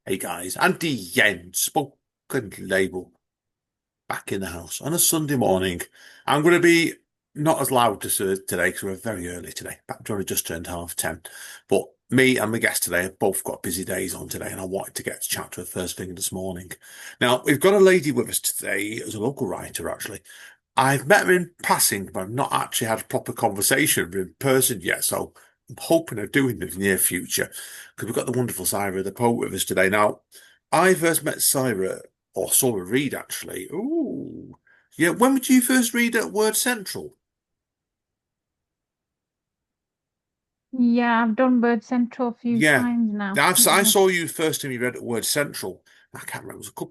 Hey guys, Andy Yen, spoken label, back in the house on a Sunday morning. I'm going to be not as loud as today because we're very early today. Back only just turned 10:30. But me and my guest today have both got busy days on today, and I wanted to get to chat to her first thing this morning. Now, we've got a lady with us today, as a local writer, actually. I've met her in passing, but I've not actually had a proper conversation with her in person yet. So I'm hoping of doing it in the near future because we've got the wonderful Saira the Poet with us today. Now, I first met Saira, or saw her read actually. Ooh, yeah. When did you first read at Word Central? Yeah, I've done Bird Central a few Yeah, times now. I Yeah. saw you first time you read at Word Central. I can't remember. It was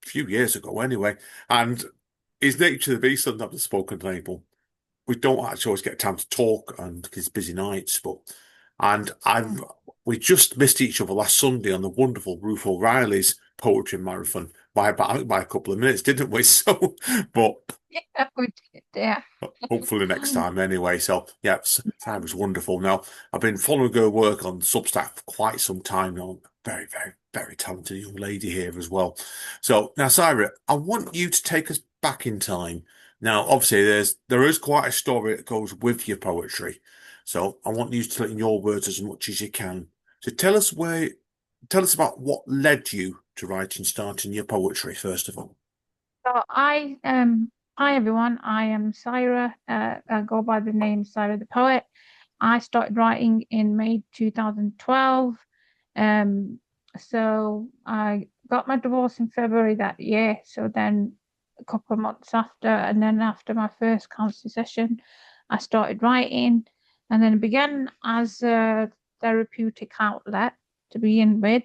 few years ago anyway. And his nature of the beast sometimes a spoken label. We don't actually always get time to talk and his busy nights, but and Mm. I've we just missed each other last Sunday on the wonderful Ruth O'Reilly's poetry marathon by a couple of minutes, didn't we? So, but Yeah, we did. Yeah. hopefully next time anyway. So yeah, time was wonderful. Now I've been following her work on Substack for quite some time now. Very, very, very talented young lady here as well. So now, Saira, I want you to take us back in time. Now, obviously, there is quite a story that goes with your poetry. So I want you to tell it in your words as much as you can. So tell us about what led you to writing, starting your poetry, first of all. So hi everyone. I am Saira. I go by the name Saira the Poet. I started writing in May 2012. Um, so I got my divorce in February that year. So then a couple of months after, and then after my first counseling session, I started writing, and then it began as a therapeutic outlet to begin with.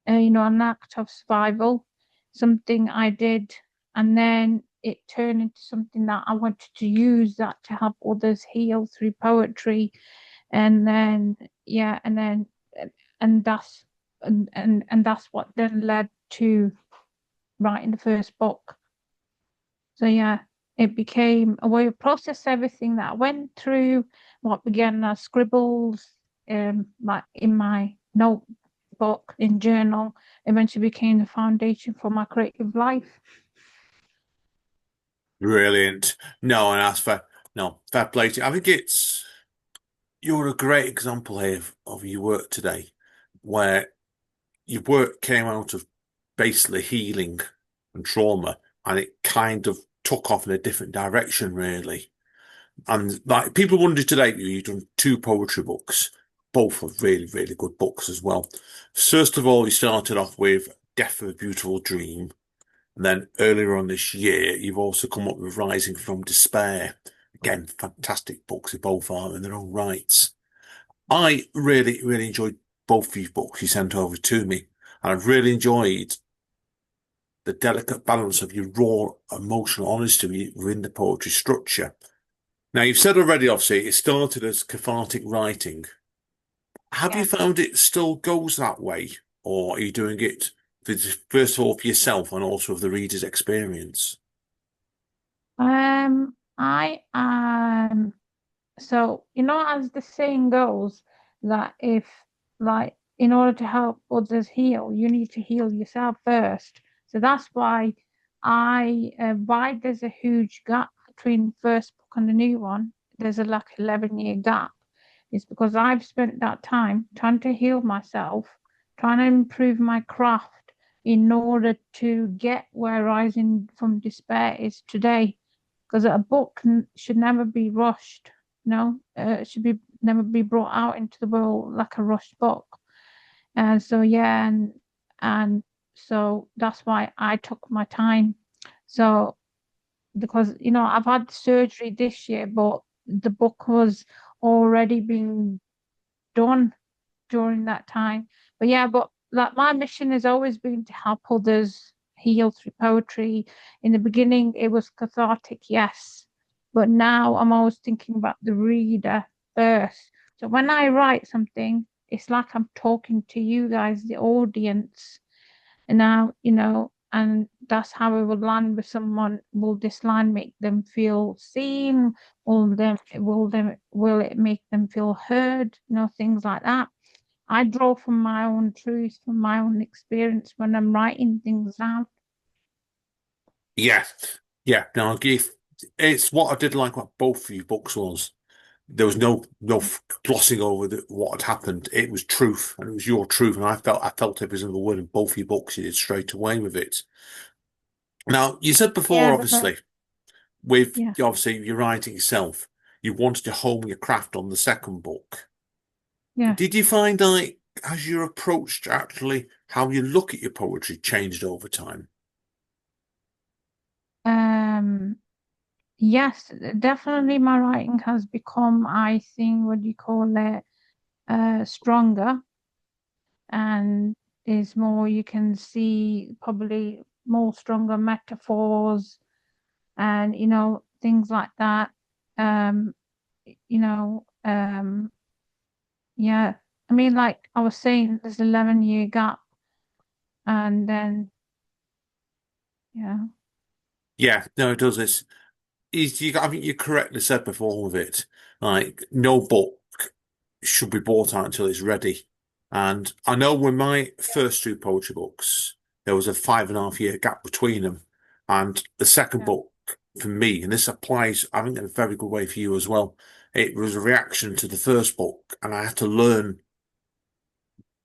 An act of survival, something I did, and then it turned into something that I wanted to use that to help others heal through poetry, and then yeah, and that's and that's what then led to writing the first book. So yeah, it became a way to process everything that I went through, what began as scribbles, like in my notebook, in journal, eventually became the foundation for my creative life. Brilliant. No, and that's fair. No, fair play to you. I think you're a great example here of your work today, where your work came out of basically healing and trauma, and it kind of took off in a different direction, really. And like people wonder today, you've done two poetry books, both are really, really good books as well. First of all, you started off with Death of a Beautiful Dream. And then earlier on this year, you've also come up with Rising from Despair. Again, fantastic books. They both are in their own rights. I really, really enjoyed both these books you sent over to me. And I've really enjoyed the delicate balance of your raw emotional honesty within the poetry structure. Now, you've said already, obviously, it started as cathartic writing. Have you Yeah. found it still goes that way? Or are you doing it first of all for yourself and also for the reader's experience? I So, as the saying goes, that if, like, in order to help others heal, you need to heal yourself first. So that's why there's a huge gap between the first book and the new one. There's a like 11-year gap. It's because I've spent that time trying to heal myself, trying to improve my craft in order to get where Rising from Despair is today, because a book should never be rushed. It should be never be brought out into the world like a rushed book. And so yeah, and so that's why I took my time. So because I've had surgery this year, but the book was already being done during that time. But yeah, but like my mission has always been to help others heal through poetry. In the beginning, it was cathartic, yes, but now I'm always thinking about the reader first. So when I write something, it's like I'm talking to you guys, the audience, and now, and that's how it will land with someone. Will this line make them feel seen? Will it make them feel heard? Things like that. I draw from my own truth, from my own experience when I'm writing things down. Yeah, yeah. Now, if it's what I did like about both of your books was there was no glossing over what had happened. It was truth, and it was your truth, and I felt every single word in both your books. You did straight away with it. Now, you said before, Yeah, obviously, with yeah. obviously your writing itself, you wanted to hone your craft on the second book. Yeah. Did you find like has your approach to actually how you look at your poetry changed over time? Um, yes, definitely my writing has become, I think, what do you call it, stronger, and is more, you can see probably more stronger metaphors and things like that. Um, you know, yeah. I mean, like I was saying, there's 11-year gap, and then yeah, Yeah, no, it does. I think you correctly said before with it. Like, no book should be bought out until it's ready. And I know with my first two poetry books, there was a 5.5 year gap between them. And the second yeah, book, for me, and this applies, I think, in a very good way for you as well, it was a reaction to the first book, and I had to learn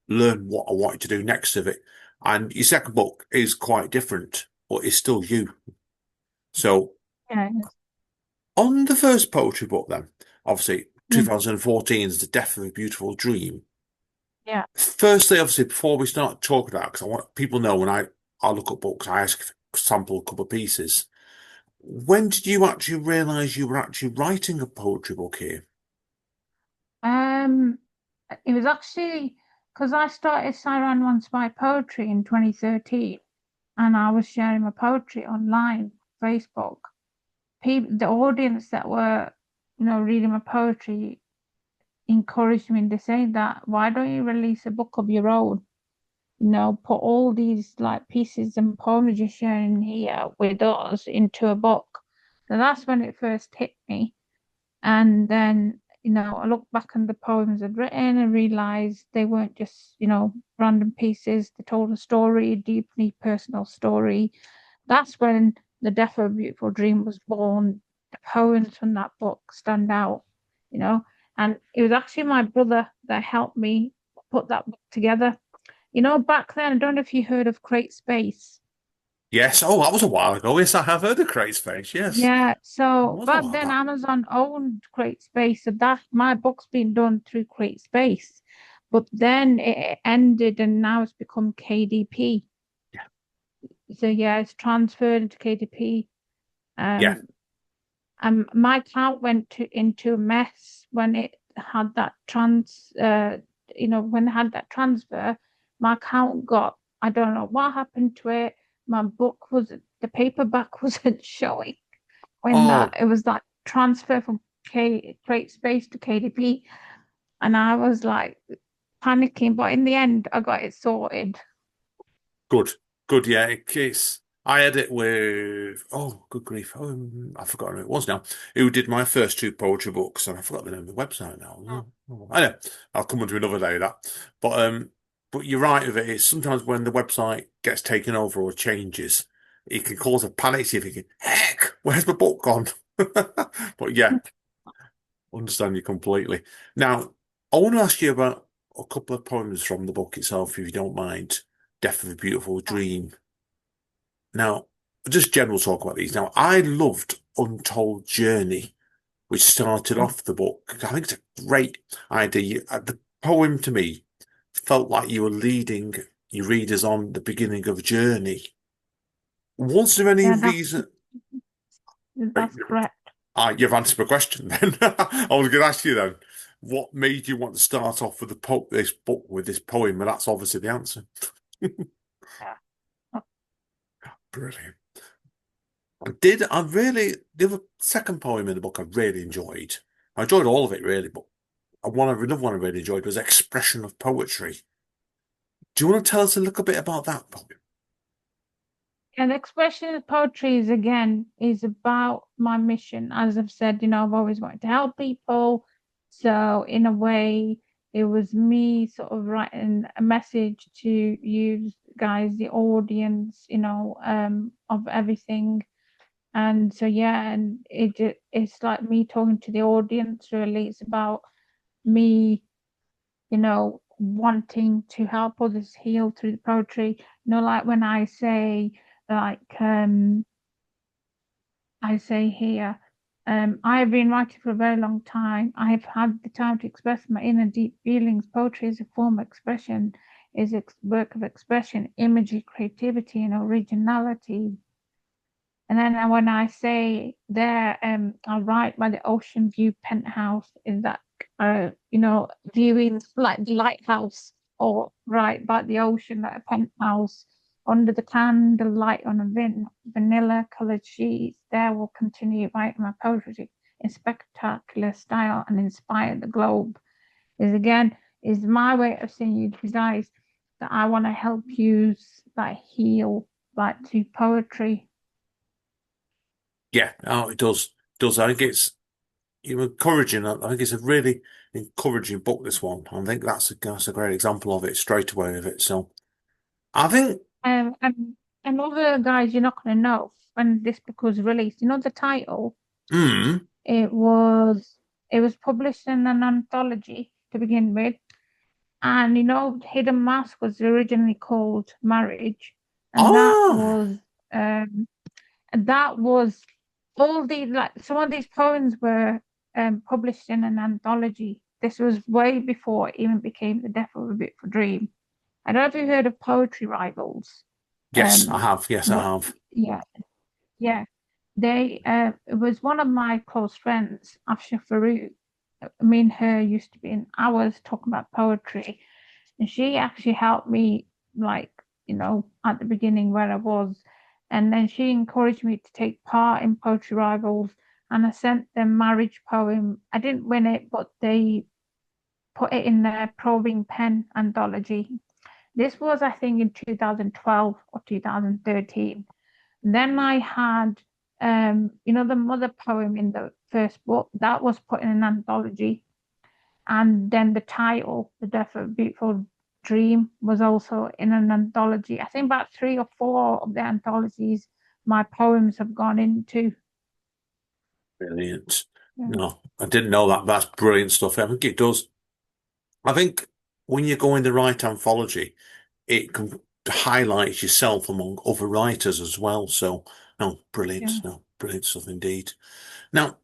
what I wanted to do next of it. And your second book is quite different, but it's still you. So yeah, on the first poetry book, then, obviously, yeah, 2014 is The Death of a Beautiful Dream. yeah. Firstly, obviously, before we start talking about, because I want people know when I look at books, I ask sample a couple of pieces. When did you actually realise you were actually writing a poetry book here? Um, it was actually because I started Saira Anwar's by poetry in 2013, and I was sharing my poetry online, Facebook. People, the audience that were, reading my poetry encouraged me. They say that why don't you release a book of your own? Put all these like pieces and poems you're sharing here with us into a book. So that's when it first hit me. And then, I looked back on the poems I'd written and realized they weren't just, random pieces. They told a story, a deeply personal story. That's when The Death of a Beautiful Dream was born. The poems from that book stand out, you know. And it was actually my brother that helped me put that book together. Back then, I don't know if you heard of Create Space. Yes. Oh, that was a while ago. Yes, I have heard of CreateSpace. Yes. Yeah, It so was a back while then back. Amazon owned CreateSpace, so that my book's been done through CreateSpace. But then it ended and now it's become KDP. Yeah. So yeah, it's transferred into KDP. Yeah. Um, my account into a mess when it had that when it had that transfer, my account got, I don't know what happened to it. My book was the paperback wasn't showing when that Oh, it was that transfer from Create Space to KDP, and I was like panicking, but in the end, I got it sorted. good. Good. Yeah. I had it with, oh, good grief. I've forgotten who it was now. Who did my first two poetry books, and I forgot the name of the website now. I know. I'll come on to another day that. But you're right with it. It's sometimes when the website gets taken over or changes, it can cause a panic. So you're thinking, heck, where's my book gone? But yeah, understand you completely. Now, I want to ask you about a couple of poems from the book itself, if you don't mind. Death of a Beautiful Dream. Now, just general talk about these. Now, I loved Untold Journey, which started off the book. I think it's a great idea. The poem to me felt like you were leading your readers on the beginning of a journey. Was there any Yeah, reason? Right, that's correct. you've answered my question then. I was going to ask you then, what made you want to start off with this book with this poem? And that's obviously the answer. Yeah. Brilliant. The other second poem in the book I really enjoyed. I enjoyed all of it really, but another one I really enjoyed was Expression of Poetry. Do you want to tell us a little bit about that poem? And expression of poetry is again is about my mission. As I've said, I've always wanted to help people. So in a way, it was me sort of writing a message to you guys, the audience, of everything. And so yeah, and it's like me talking to the audience really. It's about me, wanting to help others heal through the poetry. Like when I say like I say here, I have been writing for a very long time. I have had the time to express my inner deep feelings. Poetry is a form of expression, is a work of expression, imagery, creativity, and originality. And then when I say there, I write by the ocean view penthouse, is that, viewing like the lighthouse or right by the ocean at a penthouse under the candle light on a vanilla colored sheets. There will continue writing my poetry in spectacular style and inspire the globe. Is again, is my way of saying you guys that I want to help you like heal like through poetry. Yeah, oh, it does. Does. I think it's encouraging. I think it's a really encouraging book, this one. I think that's a great example of it straight away of it. So I think, And other guys you're not going to know when this book was released. The title. mm, It was it was published in an anthology to begin with, and Hidden Mask was originally called Marriage, and oh, um that was all the like some of these poems were published in an anthology. This was way before it even became The Death of a Beautiful Dream. I don't know if you heard of Poetry Rivals. yes, I Um, have. Yes, I what? have. Yeah, yeah. It was one of my close friends, Afsha Farouk. Me and her used to be in hours talking about poetry, and she actually helped me, like, at the beginning where I was. And then she encouraged me to take part in Poetry Rivals, and I sent them marriage poem. I didn't win it, but they put it in their Probing Pen anthology. This was, I think, in 2012 or 2013. Then I had, the mother poem in the first book that was put in an anthology, and then the title, "The Death of a Beautiful Dream," was also in an anthology. I think about three or four of the anthologies my poems have gone into. Brilliant. Yeah, No, I didn't know that. That's brilliant stuff. I think it does. I think when you go in the right anthology, it can highlight yourself among other writers as well. So, no, brilliant. yeah, No, brilliant stuff indeed. Now,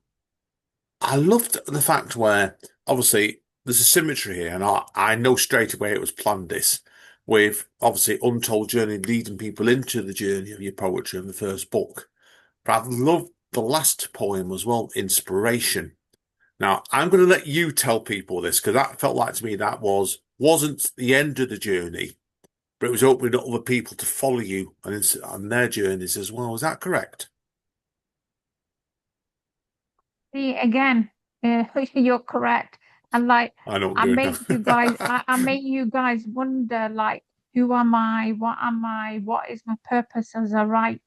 I loved the fact where obviously there's a symmetry here, and I know straight away it was planned this with obviously Untold Journey leading people into the journey of your poetry in the first book. But I love the last poem as well, Inspiration. Now, I'm going to let you tell people this because that felt like to me that wasn't the end of the journey, but it was opening up other people to follow you on their journeys as well. Is that correct? see again, you're correct. And like, I know what I'm doing now. I make you guys wonder, like, who am I? What am I? What is my purpose as a writer?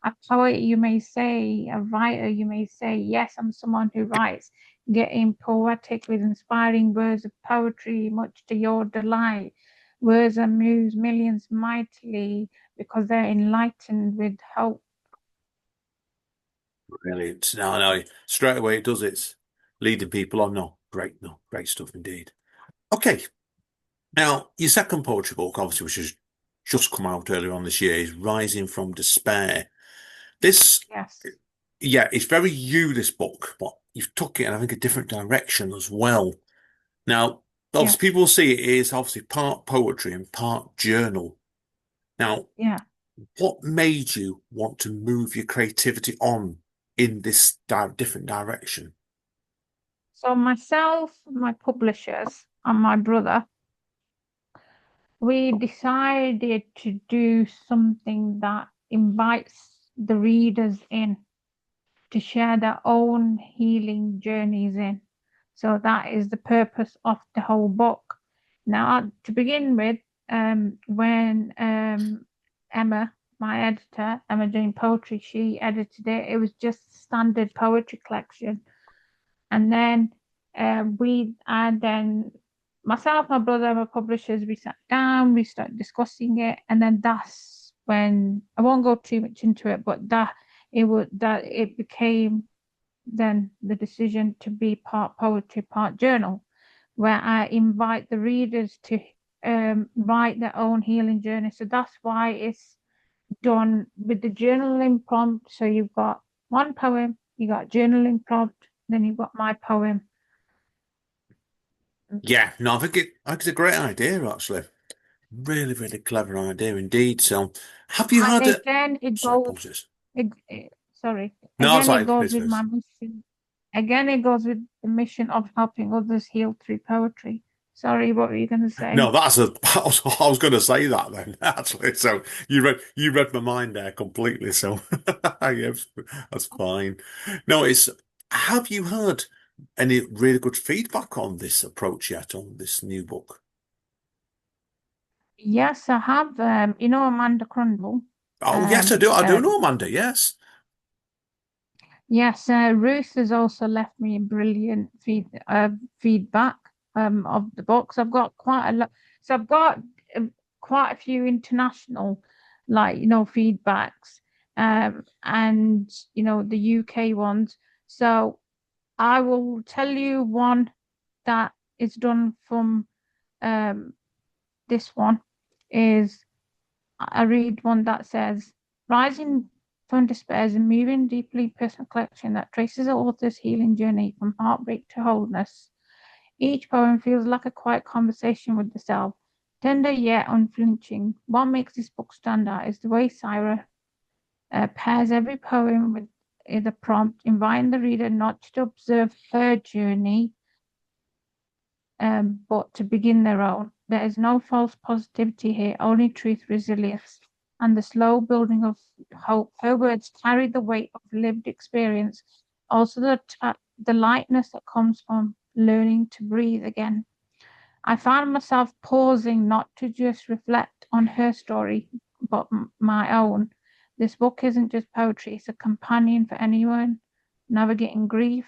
A poet, you may say, a writer, you may say, yes, I'm someone who writes, getting poetic with inspiring words of poetry, much to your delight. Words amuse millions mightily because they're enlightened with hope. Brilliant. No, straight away it does. It's leading people on. No, great, no, great stuff indeed. Okay, now your second poetry book, obviously, which has just come out earlier on this year, is Rising from Despair. This, Yes, yeah, it's very you, this book, but you've took it in, I think, a different direction as well. Now, obviously, yes, people see it is obviously part poetry and part journal. Now, yeah. what made you want to move your creativity on in this different direction? So myself, my publishers, and my brother, we decided to do something that invites the readers in to share their own healing journeys in. So that is the purpose of the whole book. Now, to begin with, when Emma, my editor, Emma doing poetry, she edited it. It was just standard poetry collection. And then I then myself, my brother, my publishers, we sat down, we started discussing it, and then that's when I won't go too much into it, but that it became then the decision to be part poetry, part journal, where I invite the readers to write their own healing journey. So that's why it's done with the journaling prompt. So you've got one poem, you got journaling prompt, then you've got my poem. Yeah, no, I think it's a great idea actually. Really, really clever idea indeed. So, have you And had it? again, Sorry, apologies. sorry, No, again, it sorry, goes please, with my please. mission. Again, it goes with the mission of helping others heal through poetry. Sorry, what were you going to say? No, I was going to say that then, actually. So you read my mind there completely. So yes, that's fine. No, it's have you heard any really good feedback on this approach yet on this new book? Yes, I have. Amanda Crundle. Oh, yes, I Um, do. I do uh, know Amanda. Yes. yes, Ruth has also left me a brilliant feedback of the books. I've got quite a lot. So I've got quite a few international, like feedbacks, and the UK ones. So I will tell you one that is done from um this one is I read one that says, Rising from Despair is a moving, deeply personal collection that traces the author's healing journey from heartbreak to wholeness. Each poem feels like a quiet conversation with the self, tender yet unflinching. What makes this book stand out is the way Saira pairs every poem with a prompt, inviting the reader not just to observe her journey, but to begin their own. There is no false positivity here, only truth, resilience, and the slow building of hope. Her words carry the weight of lived experience, also the lightness that comes from learning to breathe again. I found myself pausing not to just reflect on her story, but my own. This book isn't just poetry, it's a companion for anyone navigating grief,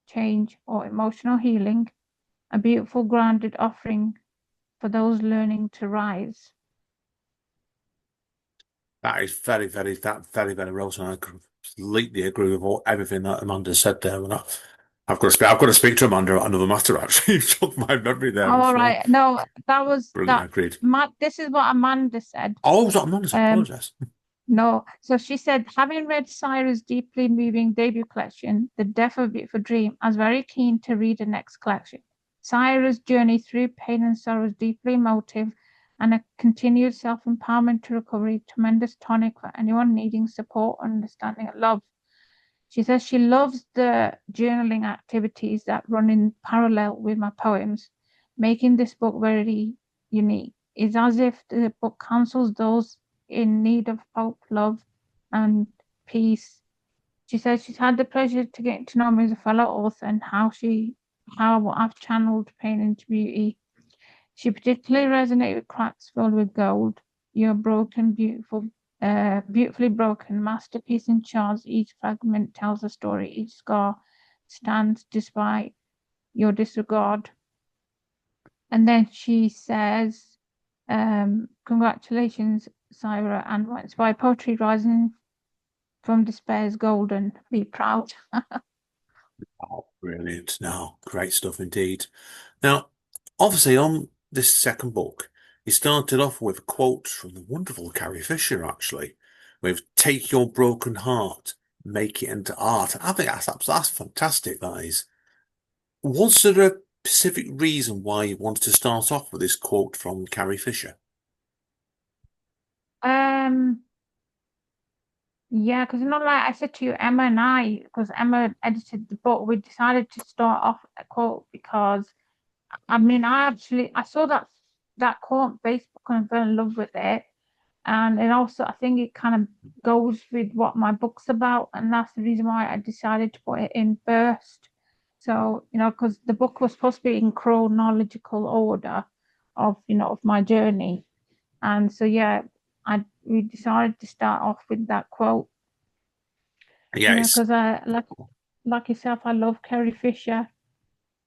change, or emotional healing, a beautiful grounded offering for those learning to rise. That is very, very well. And I completely agree with everything that Amanda said there. And I've got to speak to Amanda about another matter, actually. You took my memory there Oh, as all well. right. No, that was Brilliant, that. agreed. This is what Amanda said. Oh, was that Amanda's? I Um, apologize. no. So she said, having read Saira's deeply moving debut collection, The Death of a Beautiful Dream, I was very keen to read the next collection. Saira's journey through pain and sorrow is deeply emotive and a continued self-empowerment to recovery, tremendous tonic for anyone needing support, understanding, and love. She says she loves the journaling activities that run in parallel with my poems, making this book very unique. It's as if the book counsels those in need of hope, love, and peace. She says she's had the pleasure to get to know me as a fellow author and how I've channeled pain into beauty. She particularly resonated with Cracks Filled with Gold. You're broken, beautifully broken, masterpiece in shards. Each fragment tells a story. Each scar stands despite your disregard. And then she says, congratulations, Saira Anwar. Inspired poetry rising from despair is golden. Be proud. Oh, brilliant. No, great stuff indeed. Now, obviously, on this second book, he started off with a quote from the wonderful Carrie Fisher, actually, with "Take your broken heart, make it into art." I think that's fantastic. That is. Was there a specific reason why you wanted to start off with this quote from Carrie Fisher? Um, Yeah, because like I said to you, Emma and I, because Emma edited the book, we decided to start off a quote because I mean I saw that quote on Facebook and I fell in love with it. And also I think it kind of goes with what my book's about, and that's the reason why I decided to put it in first. So, because the book was supposed to be in chronological order of my journey. And so, yeah, I we decided to start off with that quote, Yeah, it's because I like yourself, I love Carrie Fisher,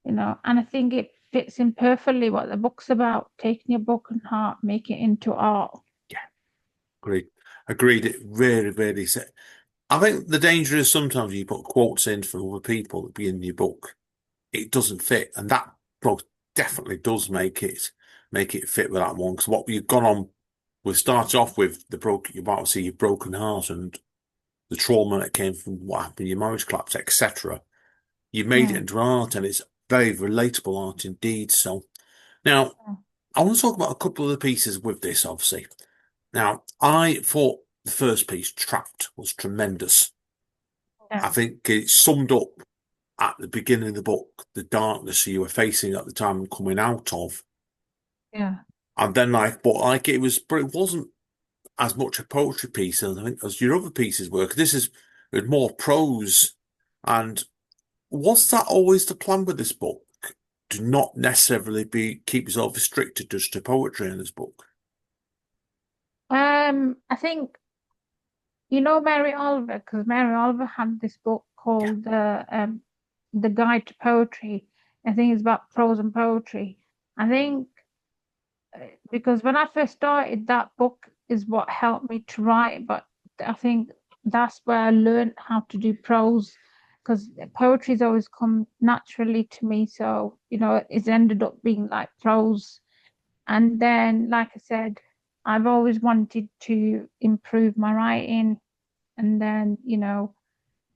and I think it fits in perfectly what the book's about, taking your broken heart, make it into art. yeah, agreed. Agreed. It really, really. I think the danger is sometimes you put quotes in from other people that be in your book, it doesn't fit, and that book definitely does make it fit with that one. Because what we've gone on, we started off with the broken, you might see your broken heart and the trauma that came from what happened, your marriage collapse, etc. You made it Yeah. into art, and it's very relatable art indeed. So now I want to talk about a couple of the pieces with this, obviously. Now, I thought the first piece, Trapped, was tremendous. Yeah. I think it summed up at the beginning of the book the darkness you were facing at the time and coming out of. Yeah. And then but it wasn't as much a poetry piece as I think as your other pieces were. 'Cause this is with more prose. And was that always the plan with this book? To not necessarily keep yourself restricted just to poetry in this book. I think Mary Oliver, because Mary Oliver had this book Yeah. called The Guide to Poetry. I think it's about prose and poetry. I think because when I first started, that book is what helped me to write. But I think that's where I learned how to do prose, because poetry's always come naturally to me. So, it's ended up being like prose. And then, like I said, I've always wanted to improve my writing. And then,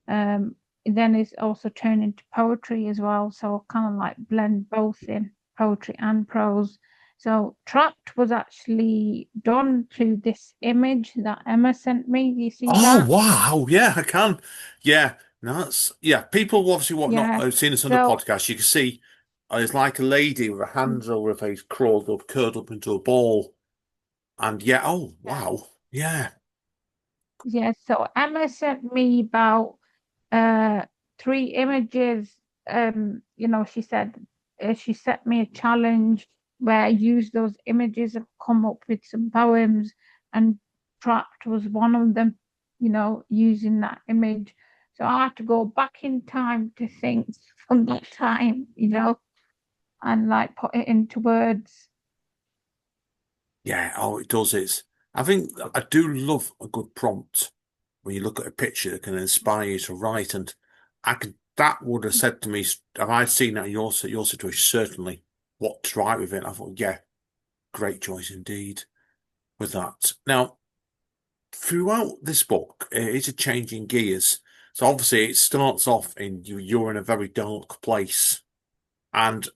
then it's also turned into poetry as well. So kind of like blend both in poetry and prose. So Trapped was actually done through this image that Emma sent me. Do you see Oh that? wow, yeah, I can. Yeah, no, that's yeah. People obviously what not Yeah. have seen this on the So podcast. You can see it's like a lady with her hands over her face, crawled up, curled up into a ball, and yeah. Oh yeah, wow, yeah, yeah. So Emma sent me about uh three images. She said she set me a challenge where I used those images and come up with some poems, and Trapped was one of them, using that image. So I had to go back in time to things from that time, and like put it into words. yeah. Oh, it does. I think I do love a good prompt when you look at a picture that can inspire you to write, and I could. That would have said to me, if I'd seen that in your situation, certainly what to write with it. I thought, yeah, great choice indeed with that. Now, throughout this book, it's a changing gears. So obviously, it starts off in you're in a very dark place, and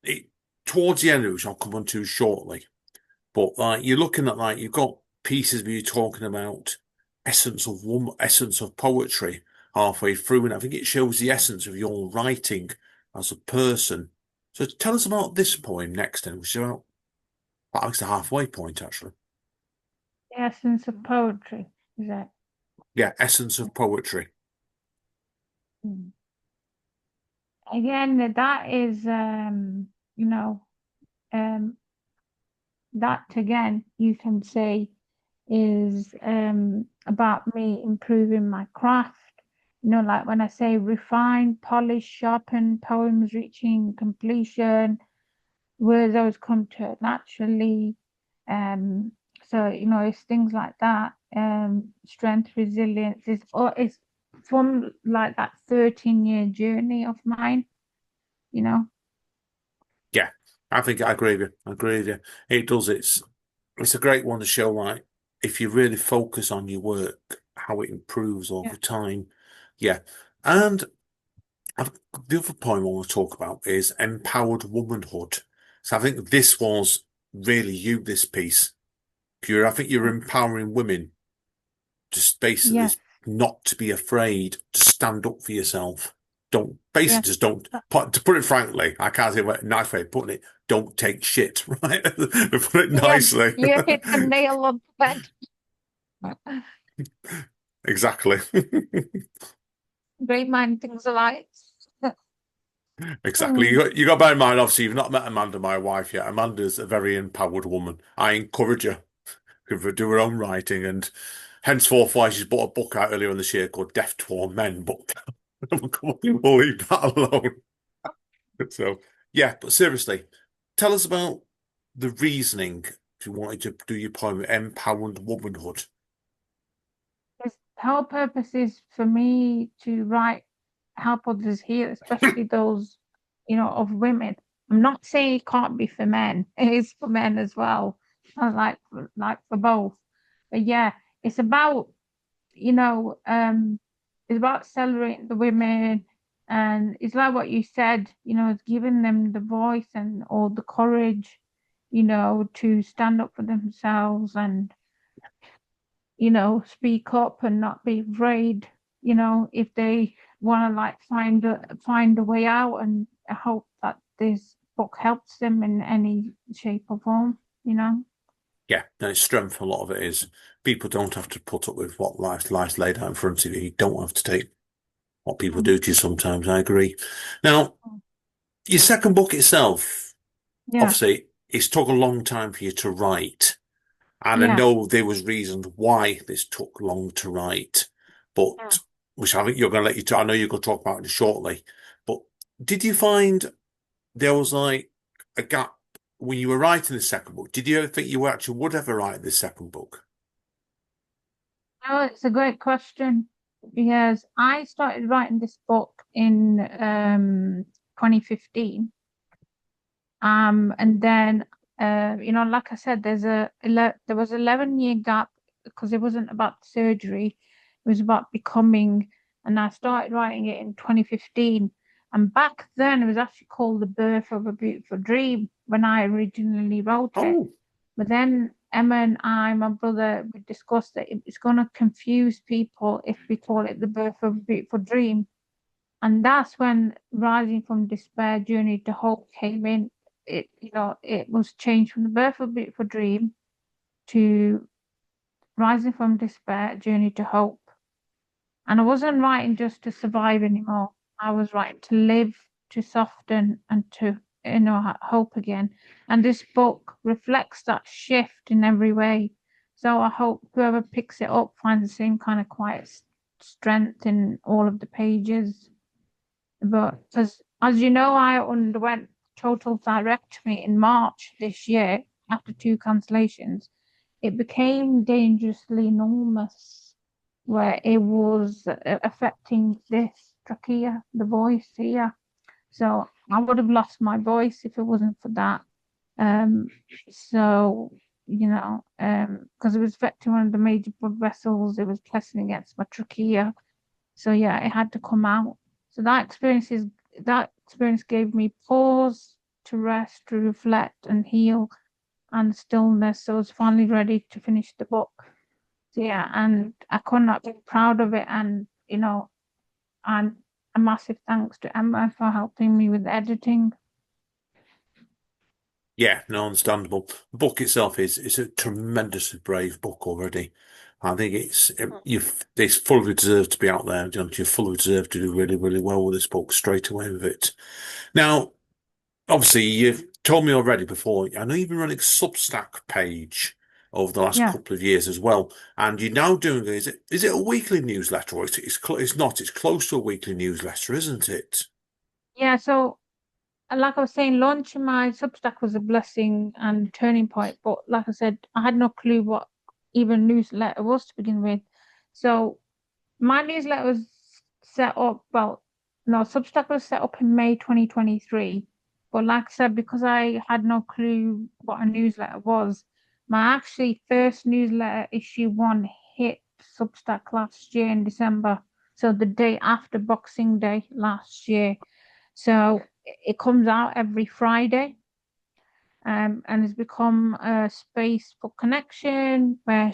it towards the end of it, which I'll come on to shortly. But like you're looking at like you've got pieces where you're talking about essence of poetry halfway through, and I think it shows the essence of your writing as a person. So tell us about this poem next, then, which is about it's the halfway point actually. The essence of poetry, is that? Yeah, essence of poetry. Mm. Again, that is, you know, um, that again, you can say is about me improving my craft. Like when I say refine, polish, sharpen, poems reaching completion, words always come to it naturally. Um, so it's things like that. Strength, resilience it's from like that 13-year journey of mine, you know. Yeah, I think I agree with you. I agree with you. It does. It's a great one to show like if you really focus on your work, how it improves Yeah. over time. Yeah. And I've, the other point I want to talk about is empowered womanhood. So I think this was really you, this piece. I think you're empowering women just basically Yes, not to be afraid to stand up for yourself. Don't yes. basically just don't to put it frankly, I can't say a nice way of putting it, don't take shit, right? To put it Yeah, nicely. you hit the nail on the head. Exactly. Great mind things alike. Exactly. Mm. You got to bear in mind, obviously, you've not met Amanda, my wife, yet. Amanda's a very empowered woman. I encourage her. for do her own writing, and henceforth why she's bought a book out earlier in this year called Deaf to All Men, but we'll leave that alone. So yeah, but seriously, tell us about the reasoning if you wanted to do your poem Empowered Womanhood. The whole purpose is for me to write, help others heal, especially those, of women. I'm not saying it can't be for men. It is for men as well. Like for both. But yeah, it's about, you know, um, it's about celebrating the women, and it's like what you said, it's giving them the voice and or the courage, to stand up for themselves and speak up and not be afraid, if they want to like find a way out. And I hope that this book helps them in any shape or form. Yeah, and its strength, a lot of it is people don't have to put up with what life's laid out in front of you. You don't have to take what people Mm. do to you sometimes. I agree. Now, your second book itself, Yeah, obviously, it's took a long time for you to write. And I yeah, know there was reasons why this took long to write, yeah. but which I think you're going to let you talk. I know you're going to talk about it shortly, but did you find there was like a gap when you were writing the second book? Did you ever think you actually would ever write this second book? No, it's a great question because I started writing this book in 2015. And then, like I said, there was 11-year gap because it wasn't about surgery, it was about becoming. And I started writing it in 2015. And back then, it was actually called The Birth of a Beautiful Dream when I originally wrote it. Oh, But then Emma and I, my brother, we discussed that it's going to confuse people if we call it The Birth of a Beautiful Dream. And that's when Rising from Despair, Journey to Hope came in. It was changed from The Birth of a Beautiful Dream to Rising from Despair, Journey to Hope. And I wasn't writing just to survive anymore. I was writing to live, to soften, and to, hope again. And this book reflects that shift in every way. So I hope whoever picks it up finds the same kind of quiet strength in all of the pages. But because, as you know, I underwent total hysterectomy in March this year after two cancellations. It became dangerously enormous, where it was affecting this trachea, the voice here. So I would have lost my voice if it wasn't for that. Um, so, because it was affecting one of the major blood vessels, it was pressing against my trachea. So yeah, it had to come out. So that experience gave me pause to rest, to reflect and heal and stillness. So I was finally ready to finish the book. So yeah, and I could not be proud of it. And and a massive thanks to Emma for helping me with editing. yeah, no, understandable. The book itself is a tremendously brave book already. I think it's fully deserved to be out there. You fully deserve to do really, really well with this book straight away with it. Now, obviously, you've told me already before. I know you've been running a Substack page over the last Yeah. couple of years as well, and you're now doing is it a weekly newsletter or it's not? It's close to a weekly newsletter, isn't it? Yeah, so like I was saying, launching my Substack was a blessing and turning point. But like I said, I had no clue what even newsletter was to begin with. So my newsletter was set up, well, no, Substack was set up in May 2023. But like I said, because I had no clue what a newsletter was, my actually first newsletter, issue one, hit Substack last year in December. So the day after Boxing Day last year. So it comes out every Friday, and it's become a space for connection where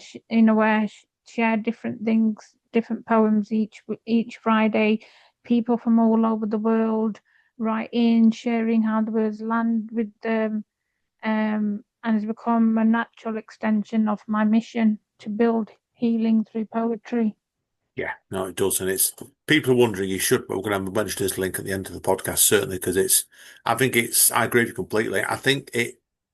share different things, different poems each Friday. People from all over the world write in, sharing how the words land with them, and it's become a natural extension of my mission to build healing through poetry. Yeah, no, it does, and it's people are wondering. You should, but we're going to mention this link at the end of the podcast certainly because I think I agree with you completely. I think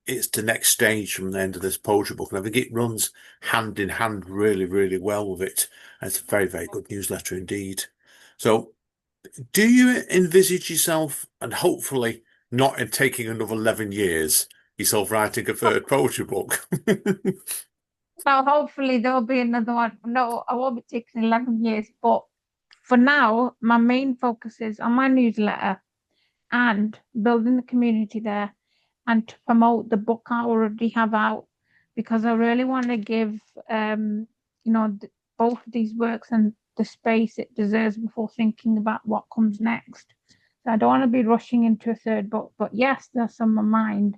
it's the next stage from the end of this poetry book, and I think it runs hand in hand really, really well with it. And it's a very, very good newsletter indeed. So, do you envisage yourself, and hopefully not in taking another 11 years, yourself writing a third poetry book? Well, hopefully there'll be another one. No, I won't be taking 11 years, but for now, my main focus is on my newsletter and building the community there and to promote the book I already have out because I really want to give you know both of these works and the space it deserves before thinking about what comes next. So I don't want to be rushing into a third book, but yes, there's on my mind,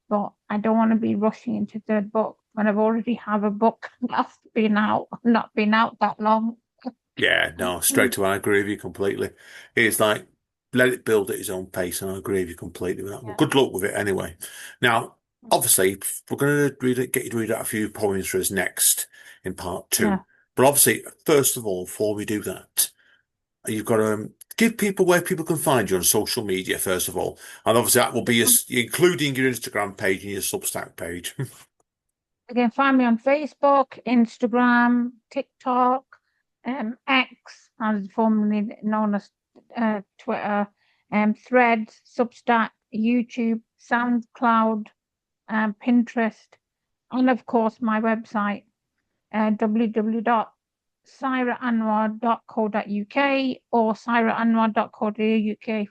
but I don't want to be rushing into a third book when I've already have a book that's been out, not been out that long. Yeah, no, straight away, I agree with you completely. It's like, let it build at its own pace, and I agree with you completely with that. Well, Yeah. good luck with it anyway. Now, obviously, we're going to read it, get you to read out a few poems for us next in part Yeah. two. But obviously, first of all, before we do that, you've got to give people where people can find you on social media, first of all. And obviously, that will be including your Instagram page and your Substack page. You can find me on Facebook, Instagram, TikTok, X, as formerly known as Twitter, Threads, Substack, YouTube, SoundCloud, Pinterest, and of course my website, www.sairaanwar.co.uk or sairaanwar.co.uk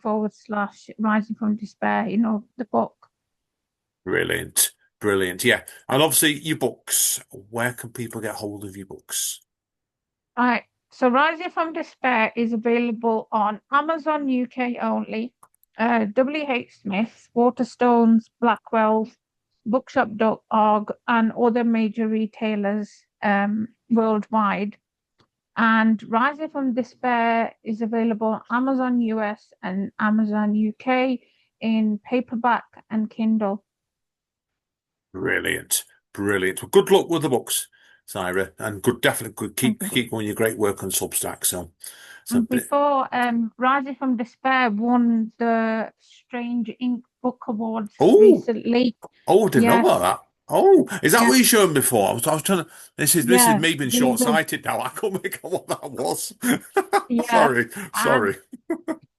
/ Rising from Despair, you know, the book. Brilliant. Brilliant. Yeah. And obviously, your books. Where can people get hold of your books? Right. So Rising from Despair is available on Amazon UK only, WH Smith's, Waterstones, Blackwell's, Bookshop.org, and other major retailers worldwide. And Rising from Despair is available on Amazon US and Amazon UK in paperback and Kindle. Brilliant. Brilliant. Well, good luck with the books, Saira, and definitely good Thank keep you. keep on your great work on Substack. So And before Rising from Despair won the Strange Ink Book Awards oh, recently. oh, I didn't know about Yes, that. Oh, is that yeah, what you showed before? I was trying to. This is yeah, me being short-sighted now. I couldn't make out what that was. yeah. Sorry, And sorry.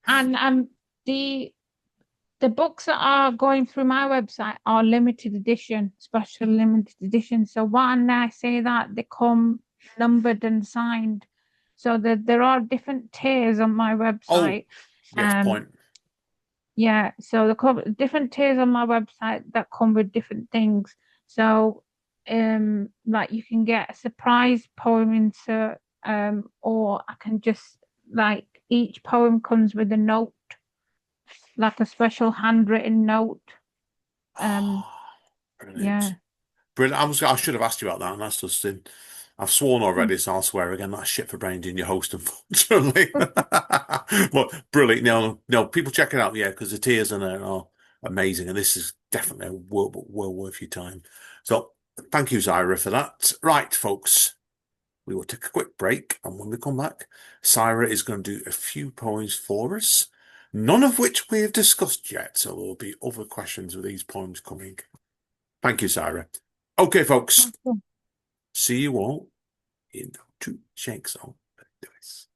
and the books that are going through my website are limited edition, special limited edition. So when I say that, they come numbered and signed. So that there are different tiers on my Oh, website. yes, Um, point. Yeah, so different tiers on my website that come with different things. So, like you can get a surprise poem insert, or I can just like each poem comes with a note, like a special handwritten note. Um, Brilliant. yeah, Brilliant. I should have asked you about that, and that's just in. I've sworn already, so I'll swear again. That's shit for brain in your host, unfortunately. But brilliant. No, no, people check it out, yeah, because the tiers in there are amazing, and this is definitely well worth your time. So thank you, Zyra, for that. Right, folks, we will take a quick break, and when we come back, Saira is going to do a few poems for us, none of which we have discussed yet, so there will be other questions with these poems coming. Thank you, Saira. Okay, folks. okay. See you all in two shakes on this.